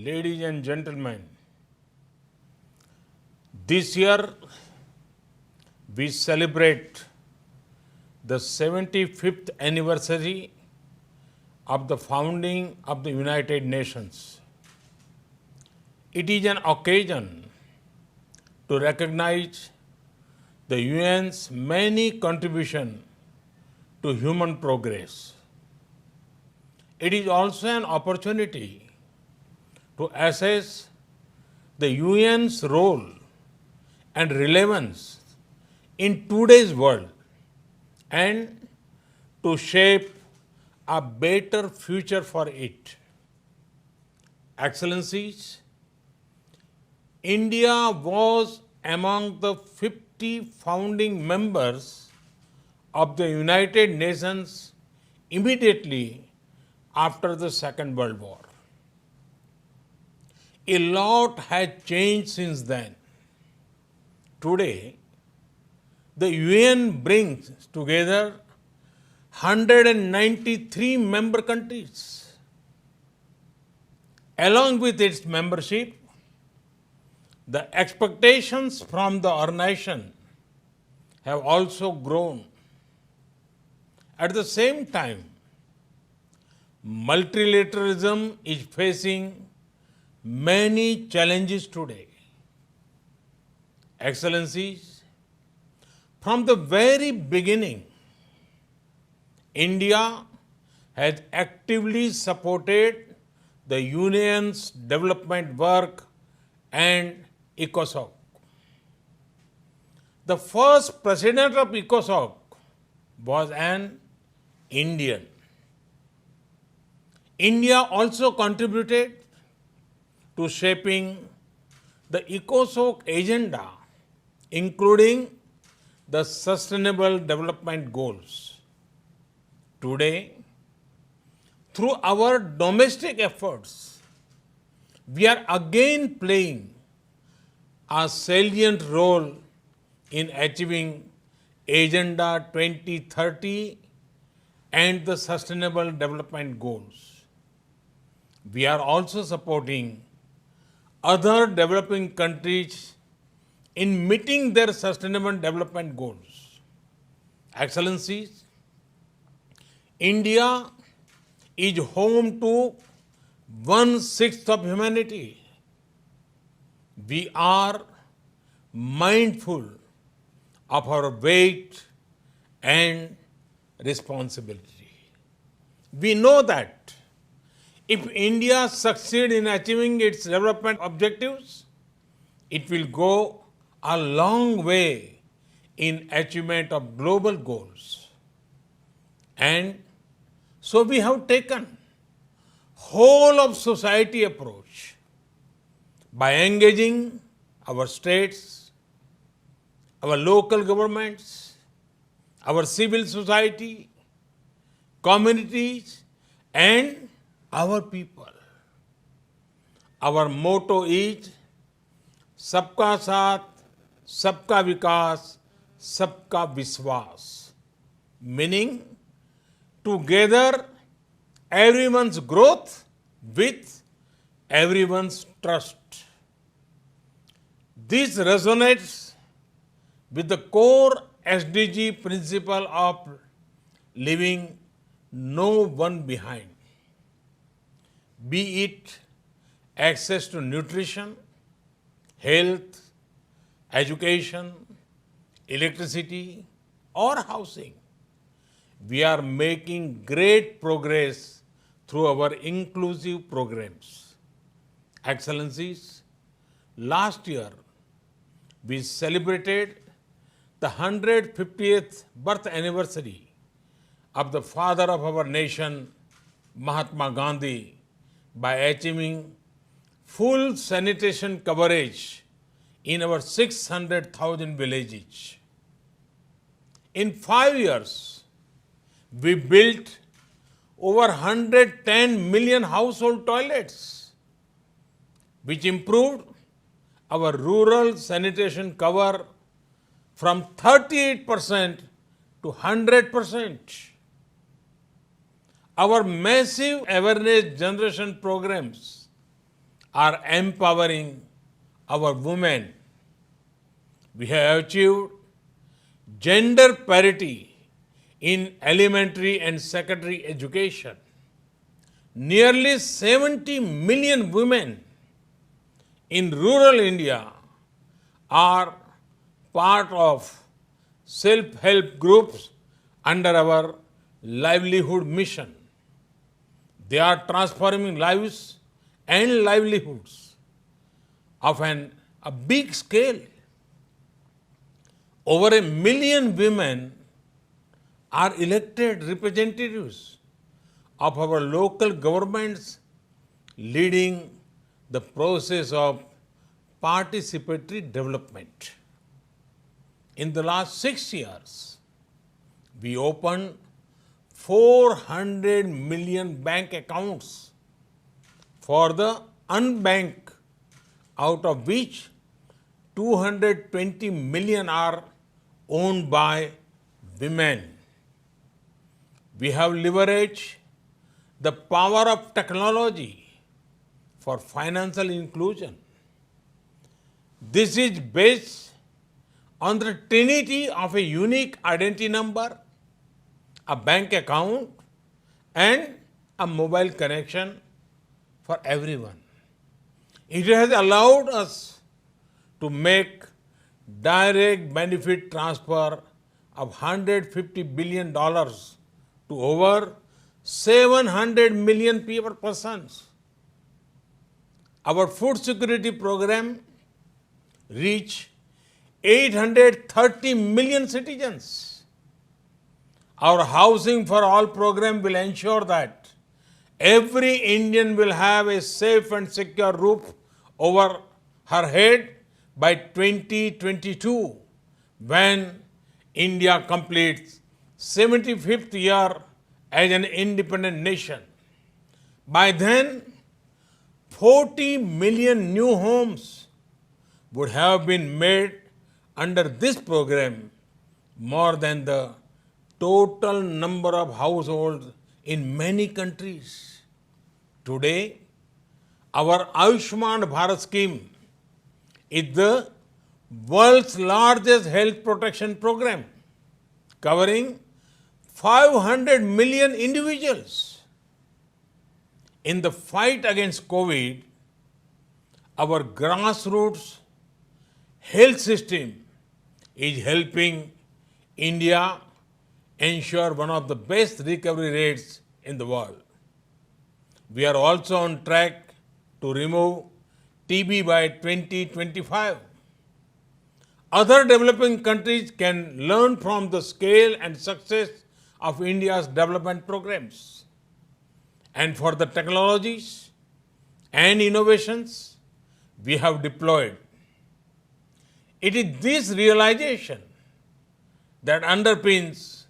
ladies and gentlemen, this year we celebrate the 75th anniversary of the founding of the United Nations. It is an occasion to recognize the UN's many contributions to human progress. It is also an opportunity to assess the UN's role and relevance in today's world and to shape a better future for it. Excellencies, India was among the 50 founding members of the United Nations immediately after the Second World War. A lot has changed since then. Today, the UN brings together 193 member countries. Along with its membership, the expectations from the organization have also grown. At the same time, multilateralism is facing many challenges today. Excellencies, from the very beginning, India has actively supported the Union's development work and ECOSOC. The first president of ECOSOC was an Indian. India also contributed to shaping the ECOSOC agenda, including the Sustainable Development Goals. Today, through our domestic efforts, we are again playing a salient role in achieving Agenda 2030 and the Sustainable Development Goals. We are also supporting other developing countries in meeting their Sustainable Development Goals. Excellencies, India is home to 1/6 of humanity. We are mindful of our weight and responsibility. We know that if India succeeds in achieving its development objectives, it will go a long way in achievement of global goals. And so we have taken whole of society approach by engaging our states, our local governments, our civil society, communities, and our people. Our motto is Sabka Saath, Sabka Vikas, Sabka Viswas, meaning together everyone's growth with everyone's trust. This resonates with the core SDG principle of leaving no one behind, be it access to nutrition, health, education, electricity, or housing. We are making great progress through our inclusive programs. Excellencies, last year we celebrated the 150th birth anniversary of the father of our nation, Mahatma Gandhi, by achieving full sanitation coverage in our 600,000 villages. In 5 years, we built over 110 million household toilets, which improved our rural sanitation cover from 38% to 100%. Our massive awareness generation programs are empowering our women. We have achieved gender parity in elementary and secondary education. Nearly 70 million women in rural India are part of self-help groups under our livelihood mission. They are transforming lives and livelihoods of a big scale. Over 1 million women are elected representatives of our local governments, leading the process of participatory development. In the last 6 years, we opened 400 million bank accounts for the unbanked, out of which 220 million are owned by women. We have leveraged the power of technology for financial inclusion. This is based on the trinity of a unique identity number, a bank account, and a mobile connection for everyone. It has allowed us to make direct benefit transfer of $150 billion to over 700 million persons. Our food security program reached 830 million citizens. Our Housing for All program will ensure that every Indian will have a safe and secure roof over her head by 2022, when India completes 75th year as an independent nation. By then, 40 million new homes would have been made under this program, more than the total number of households in many countries. Today, our Ayushman Bharat scheme is the world's largest health protection program, covering 500 million individuals. In the fight against COVID, our grassroots health system is helping India ensure one of the best recovery rates in the world. We are also on track to remove TB by 2025. Other developing countries can learn from the scale and success of India's development programs. And for the technologies and innovations we have deployed, it is this realization that underpins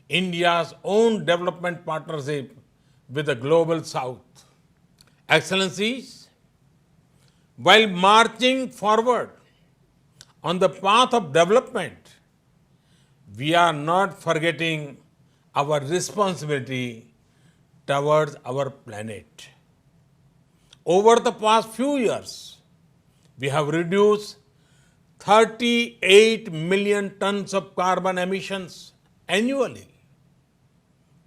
India's own development partnership with the global South. Excellencies, while marching forward on the path of development, we are not forgetting our responsibility towards our planet. Over the past few years, we have reduced 38 million tons of carbon emissions annually.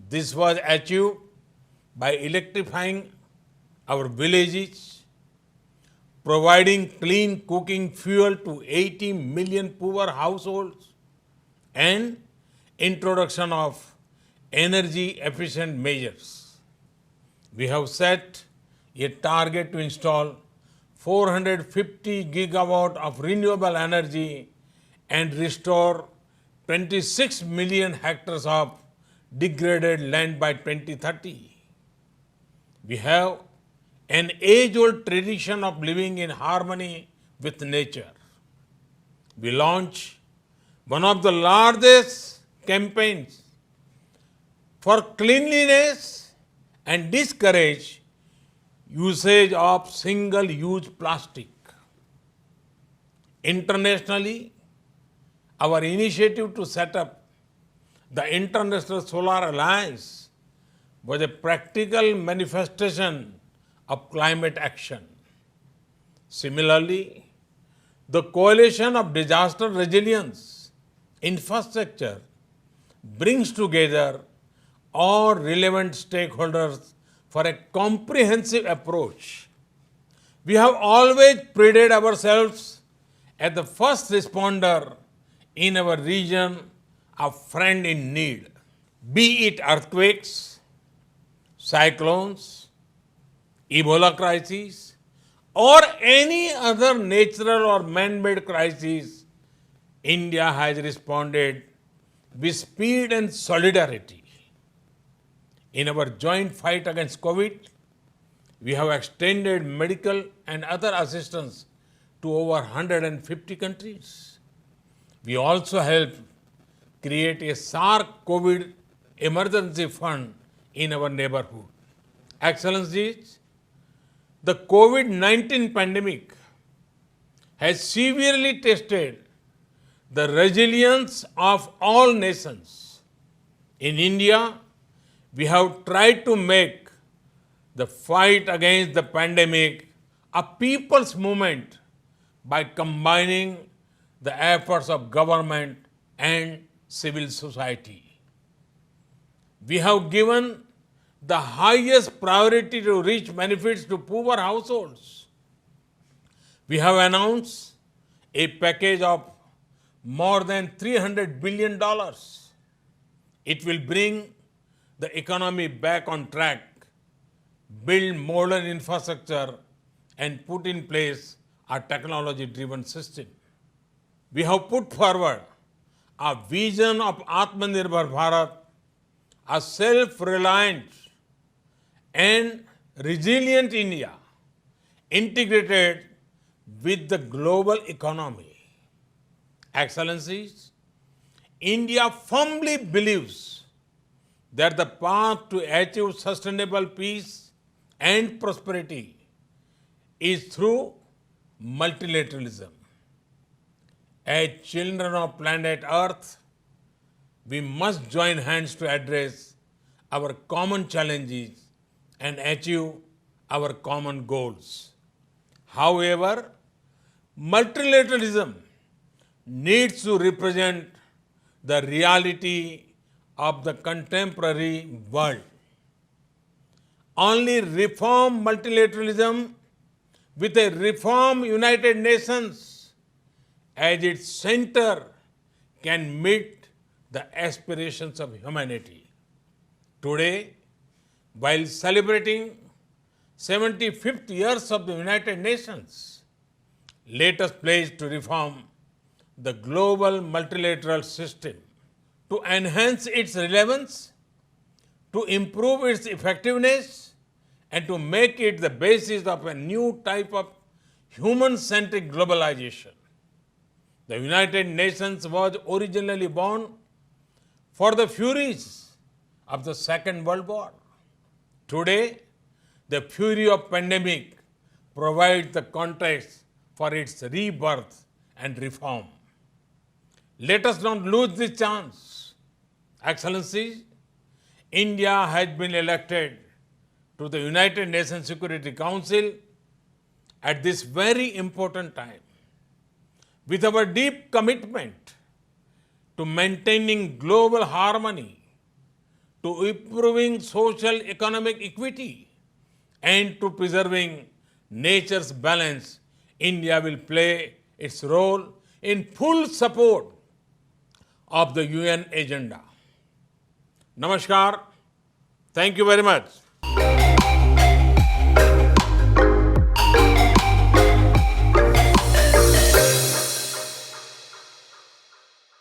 This was achieved by electrifying our villages, providing clean cooking fuel to 80 million poor households, and introduction of energy efficient measures. We have set a target to install 450 gigawatt of renewable energy and restore 26 million hectares of degraded land by 2030. We have an age-old tradition of living in harmony with nature. We launched one of the largest campaigns for cleanliness and discourage usage of single-use plastic. Internationally, our initiative to set up the International Solar Alliance was a practical manifestation of climate action. Similarly, the Coalition of Disaster Resilience Infrastructure brings together all relevant stakeholders for a comprehensive approach. We have always prided ourselves as the first responder in our region, a friend in need, be it earthquakes, cyclones, Ebola crises, or any other natural or man-made crisis. India has responded with speed and solidarity. In our joint fight against COVID, we have extended medical and other assistance to over 150 countries. We also helped create a SARC COVID emergency fund in our neighborhood. Excellencies, the COVID-19 pandemic has severely tested the resilience of all nations. In India, we have tried to make the fight against the pandemic a people's movement by combining the efforts of government and civil society. We have given the highest priority to reach benefits to poor households. We have announced a package of more than $300 billion. It will bring the economy back on track, build modern infrastructure, and put in place a technology-driven system. We have put forward a vision of Atmanirbhar Bharat, a self-reliant and resilient India integrated with the global economy. Excellencies, India firmly believes that the path to achieve sustainable peace and prosperity is through multilateralism. As children of planet Earth, we must join hands to address our common challenges and achieve our common goals. However, multilateralism needs to represent the reality of the contemporary world. Only reform multilateralism with a reform United Nations as its center can meet the aspirations of humanity. Today, while celebrating 75th years of the United Nations, let us pledge to reform the global multilateral system to enhance its relevance, to improve its effectiveness, and to make it the basis of a new type of human-centric globalization. The United Nations was originally born for the furies of the Second World War. Today, the fury of pandemic provides the context for its rebirth and reform. Let us not lose this chance. Excellencies, India has been elected to the United Nations Security Council at this very important time. With our deep commitment to maintaining global harmony, to improving social economic equity, and to preserving nature's balance, India will play its role in full support of the UN agenda. Namaskar. Thank you very much.